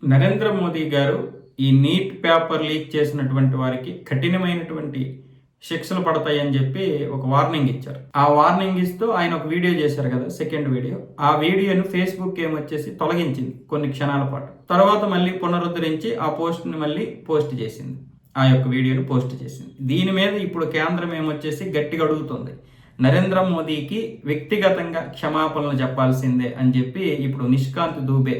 నరేంద్ర మోదీ గారు ఈ neat paper leak చేసినటువంటి వారికి కఠినమైనటువంటి శిక్షలు పడతాయని చెప్పి ఒక వార్నింగ్ ఇచ్చారు. ఆ వార్నింగ్ ఇస్తూ ఆయన ఒక వీడియో చేశారు కదా, సెకండ్ వీడియో. ఆ వీడియోను ఫేస్బుక్ ఏమొచ్చేసి తొలగించింది కొన్ని క్షణాల పాటు. తర్వాత మళ్ళీ పునరుద్ధరించి ఆ పోస్ట్ని మళ్ళీ పోస్ట్ చేసింది. ఆ యొక్క వీడియోని పోస్ట్ చేసింది. దీని మీద ఇప్పుడు కేంద్రం ఏమొచ్చేసి గట్టిగా అడుగుతుంది, నరేంద్ర మోదీకి వ్యక్తిగతంగా క్షమాపణలు చెప్పాల్సిందే అని చెప్పి ఇప్పుడు నిష్కాంత్ దూబే,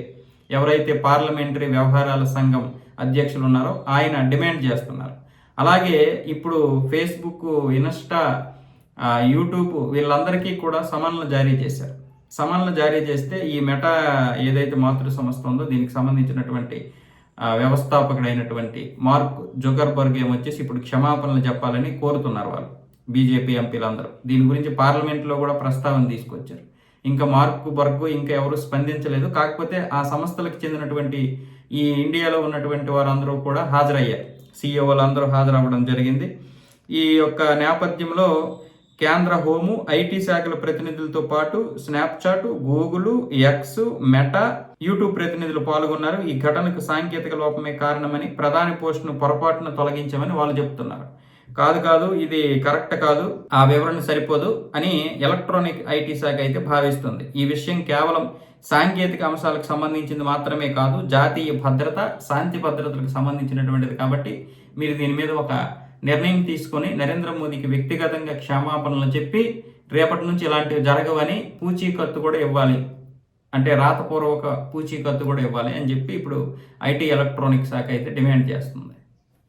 ఎవరైతే పార్లమెంటరీ వ్యవహారాల సంఘం అధ్యక్షులు ఉన్నారో ఆయన డిమాండ్ చేస్తున్నారు. అలాగే ఇప్పుడు ఫేస్బుక్, ఇన్స్టా, యూట్యూబ్ వీళ్ళందరికీ కూడా సమన్లు జారీ చేశారు. సమన్లు జారీ చేస్తే ఈ మెటా ఏదైతే మాతృ సంస్థ ఉందో దీనికి సంబంధించినటువంటి వ్యవస్థాపకుడైనటువంటి మార్క్ జుకర్బర్గ్ ఏమొచ్చేసి ఇప్పుడు క్షమాపణలు చెప్పాలని కోరుతున్నారు వాళ్ళు, బీజేపీ ఎంపీలందరూ. దీని గురించి పార్లమెంట్లో కూడా ప్రస్తావన తీసుకొచ్చారు. ఇంకా మార్క్ బర్గ్ ఇంకా ఎవరు స్పందించలేదు. కాకపోతే ఆ సంస్థలకు చెందినటువంటి ఈ ఇండియాలో ఉన్నటువంటి వారందరూ కూడా హాజరయ్యారు. సీఈఓలు అందరూ హాజరవ్వడం జరిగింది. ఈ యొక్క నేపథ్యంలో కేంద్ర హోము, ఐటీ శాఖల ప్రతినిధులతో పాటు Snapchat, Google, X, meta, YouTube ప్రతినిధులు పాల్గొన్నారు. ఈ ఘటనకు సాంకేతిక లోపమే కారణమని, ప్రధాని పోస్టును పొరపాటున తొలగించామని వాళ్ళు చెప్తున్నారు. కాదు ఇది కరెక్ట్ కాదు, ఆ వివరణ సరిపోదు అని ఎలక్ట్రానిక్ ఐటీ శాఖ అయితే భావిస్తుంది. ఈ విషయం కేవలం సాంకేతిక అంశాలకు సంబంధించింది మాత్రమే కాదు, జాతీయ భద్రత, శాంతి భద్రతలకు సంబంధించినటువంటిది. కాబట్టి మీరు దీని మీద ఒక నిర్ణయం తీసుకొని నరేంద్ర మోదీకి వ్యక్తిగతంగా క్షమాపణలు చెప్పి రేపటి నుంచి ఇలాంటివి జరగవని పూచీకత్తు కూడా ఇవ్వాలి, అంటే రాతపూర్వక పూచీకత్తు కూడా ఇవ్వాలి అని చెప్పి ఇప్పుడు ఐటీ ఎలక్ట్రానిక్ శాఖ అయితే డిమాండ్ చేస్తుంది.